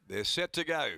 They're set to go.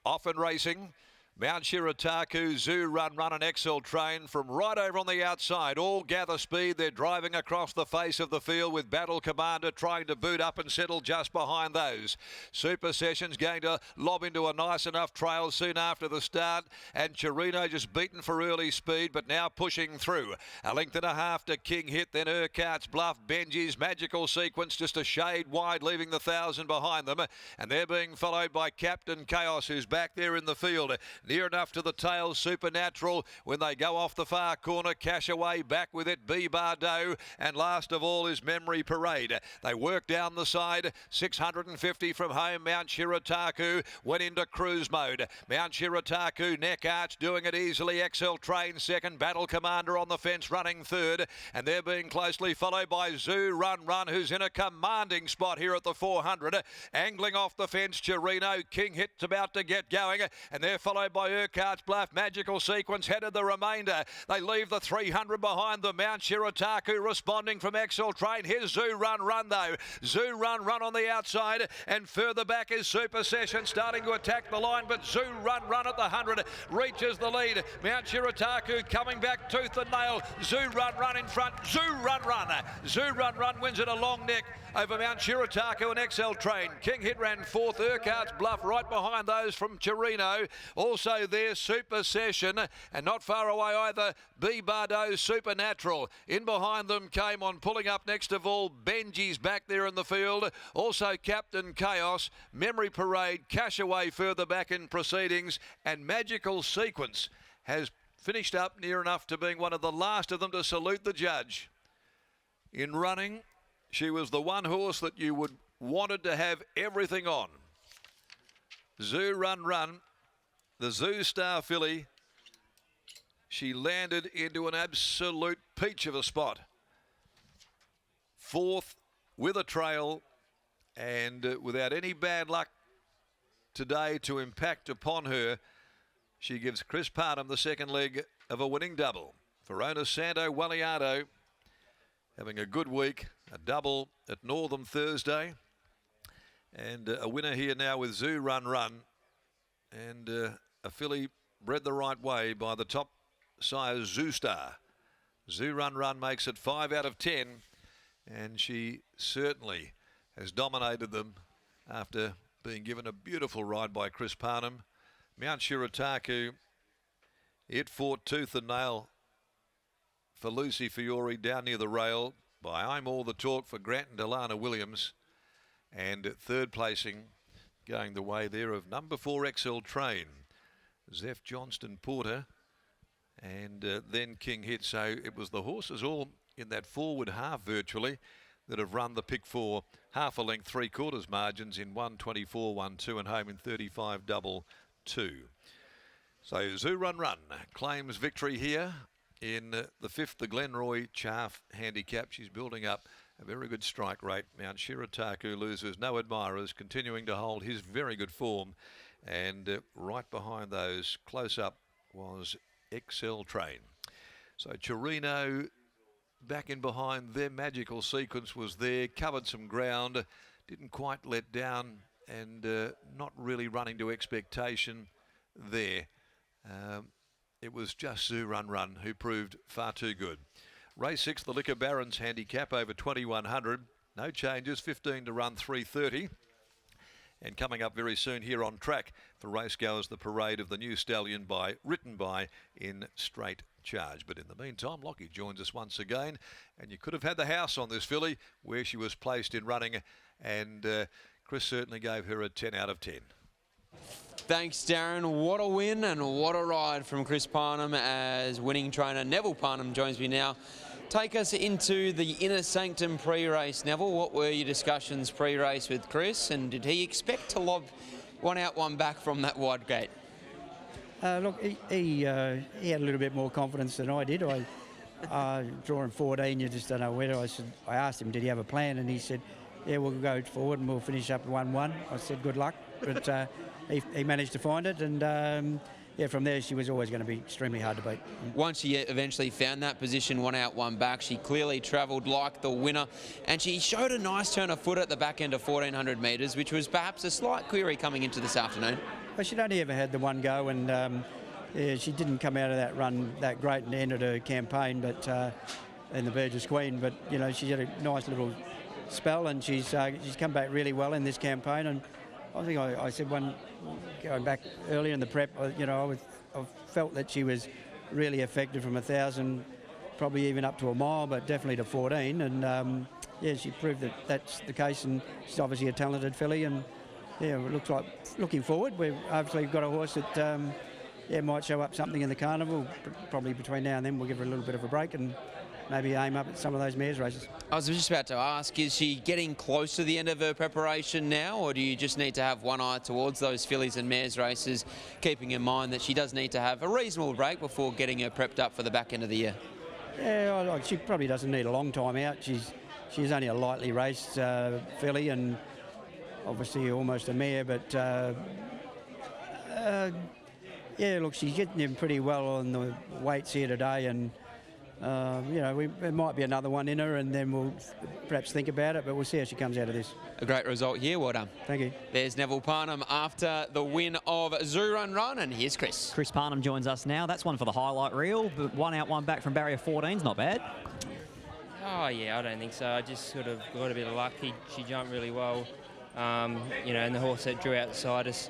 Off and racing. Mount Shirataku, Zourun Run and Excel Train from right over on the outside. All gather speed. They're driving across the face of the field with Battle Commander trying to boot up and settle just behind those. Super Sessions going to lob into a nice enough trail soon after the start. And Chirino just beaten for early speed, but now pushing through. A length and a half to King Hit, then Urquhart's Bluff, Benji's Magical Sequence just a shade wide, leaving the 1,000 behind them. And they're being followed by Captain Chaos, who's back there in the field. Near enough to the tail, Supernatural. When they go off the far corner, Cashaway back with it, B. Bardot. And last of all is Memory Parade. They work down the side, 650 from home. Mount Shirataku went into cruise mode. Mount Shirataku, neck arch, doing it easily. Excel Train second, Battle Commander on the fence running third. And they're being closely followed by Zourun Run, who's in a commanding spot here at the 400. Angling off the fence, Chirino. King Hit's about to get going. And they're followed by Urquhart's Bluff, Magical Sequence headed the remainder. They leave the 300 behind them. Mount Shirataku responding from Excel Train. Here's Zourun Run though. Zourun Run on the outside, and further back is Super Session starting to attack the line, but Zourun Run at the 100 reaches the lead. Mount Shirataku coming back tooth and nail. Zourun Run in front. Zourun Run. Zourun Run wins it a long neck over Mount Shirataku and Excel Train. King Hit ran fourth. Urquhart's Bluff right behind those from Chirino. Also there, Super Session, and not far away either, B. Bardot, Supernatural. In behind them came on, pulling up next of all, Benji's back there in the field. Also Captain Chaos, Memory Parade, Cashaway further back in proceedings, and Magical Sequence has finished up near enough to being one of the last of them to salute the judge. In running, she was the one horse that you would wanted to have everything on. Zourun Run, the Zoo Star filly, she landed into an absolute peach of a spot. Fourth with a trail, and without any bad luck today to impact upon her, she gives Chris Parnham the second leg of a winning double. Verona Santo Waliato having a good week, a double at Northam Thursday, and a winner here now with Zourun Run, and a filly bred the right way by the top sire Zoo Star. Zourun Run makes it 5 out of 10, and she certainly has dominated them after being given a beautiful ride by Chris Parnham. Mount Shirataku, it fought tooth and nail for Lucy Fiore down near the rail by I'm All the Talk for Grant and Delana Williams, and third placing going the way there of number 4 Excel Train, Zeph Johnston Porter, and then King Hit. So it was the horses all in that forward half virtually that have run the pick 4 half a length 3/4 margins in 1:24.12 and home in 35.22. So Zourun Run claims victory here in the 5th, the Glenroy Chaff handicap. She's building up a very good strike rate. Mount Shirataku loses no admirers, continuing to hold his very good form. And right behind those, close up, was Excel Train. So Chirino back in behind. Their Magical Sequence was there, covered some ground, didn't quite let down, and not really running to expectation there. It was just Zourun Run who proved far too good. Race 6, the Liquor Barons handicap over 2100. No changes, 15 to run, 3:30. And coming up very soon here on track for racegoers, the Parade of the New Stallion written by in Straight Charge. But in the meantime, Lockie joins us once again, and you could have had the house on this filly where she was placed in running, and Chris certainly gave her a 10 out of 10. Thanks, Darren. What a win and what a ride from Chris Parnham as winning trainer. Neville Parnham joins me now. Take us into the Inner Sanctum pre-race. Neville, what were your discussions pre-race with Chris, and did he expect to lob one out, one back from that wide gate? Look, he had a little bit more confidence than I did. Drawing 14, you just don't know whether. I asked him, did he have a plan? And he said, yeah, we'll go forward and we'll finish up 1-1. I said, good luck. But he managed to find it, and yeah, from there she was always going to be extremely hard to beat. Once she eventually found that position, 1 out, 1 back, she clearly travelled like the winner, and she showed a nice turn of foot at the back end of 1400 metres, which was perhaps a slight query coming into this afternoon. But she'd only ever had the one go, and yeah, she didn't come out of that run that great and ended her campaign, but in the Burgess Queen. But you know, she's had a nice little spell, and she's come back really well in this campaign. And I think I said one going back earlier in the prep, you know, I felt that she was really effective from 1,000, probably even up to a mile, but definitely to 14. And yeah, she proved that that's the case, and she's obviously a talented filly. And yeah, it looks like looking forward, we've hopefully got a horse that yeah, might show up something in the carnival. Probably between now and then we'll give her a little bit of a break and maybe aim up at some of those mares races. I was just about to ask, is she getting close to the end of her preparation now, or do you just need to have one eye towards those fillies and mares races, keeping in mind that she does need to have a reasonable break before getting her prepped up for the back end of the year? Yeah, she probably doesn't need a long time out. She's only a lightly raced filly, and obviously almost a mare, but yeah, look, she's getting in pretty well on the weights here today, and you know, there might be another one in her, and then we'll perhaps think about it, but we'll see how she comes out of this. A great result here, well done. Thank you. There's Neville Parnham after the win of Zourun Run, and here's Chris. Chris Parnham joins us now. That's one for the highlight reel, but 1 out, 1 back from barrier 14's not bad. Oh yeah, I don't think so. I just sort of got a bit of luck. She jumped really well, you know, and the horse that drew outside us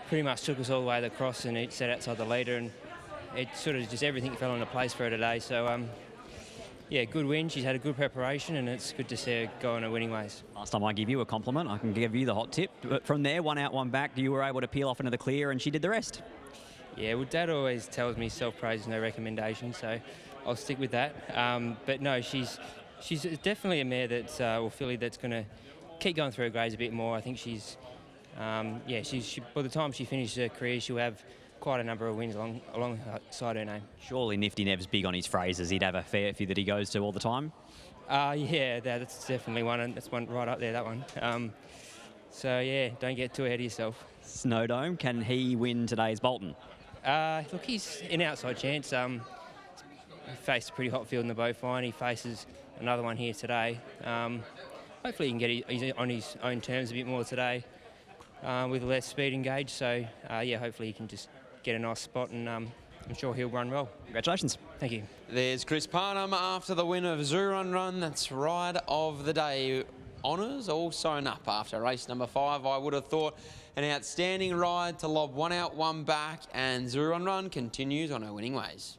pretty much took us all the way across, and it sat outside the leader, and it sort of just everything fell into place for her today. So yeah, good win. She's had a good preparation, and it's good to see her go on her winning ways. Last time I give you a compliment, I can give you the hot tip. But from there, 1 out, 1 back, you were able to peel off into the clear, and she did the rest. Yeah, well, Dad always tells me self-praise is no recommendation, so I'll stick with that. But no, she's definitely a mare that's or filly that's going to keep going through her grades a bit more. I think she's yeah, she by the time she finishes her career, she'll have quite a number of wins alongside her name. Surely Nifty Nev's big on his phrases. He'd have a fair few that he goes to all the time. Yeah, that's definitely one, and that's one right up there, that one. So yeah, don't get too ahead of yourself. Snowdome, can he win today's Bolton? Look, he's an outside chance. He faced a pretty hot field in the Beaufine. He faces another one here today. Hopefully he can get on his own terms a bit more today with less speed engaged. So yeah, hopefully he can just get a nice spot, and I'm sure he'll run well. Congratulations. Thank you. There's Chris Parnham after the win of Zourun Run. That's ride of the day. Honours all sewn up after race number 5. I would have thought an outstanding ride to lob 1 out, 1 back, and Zourun Run continues on her winning ways.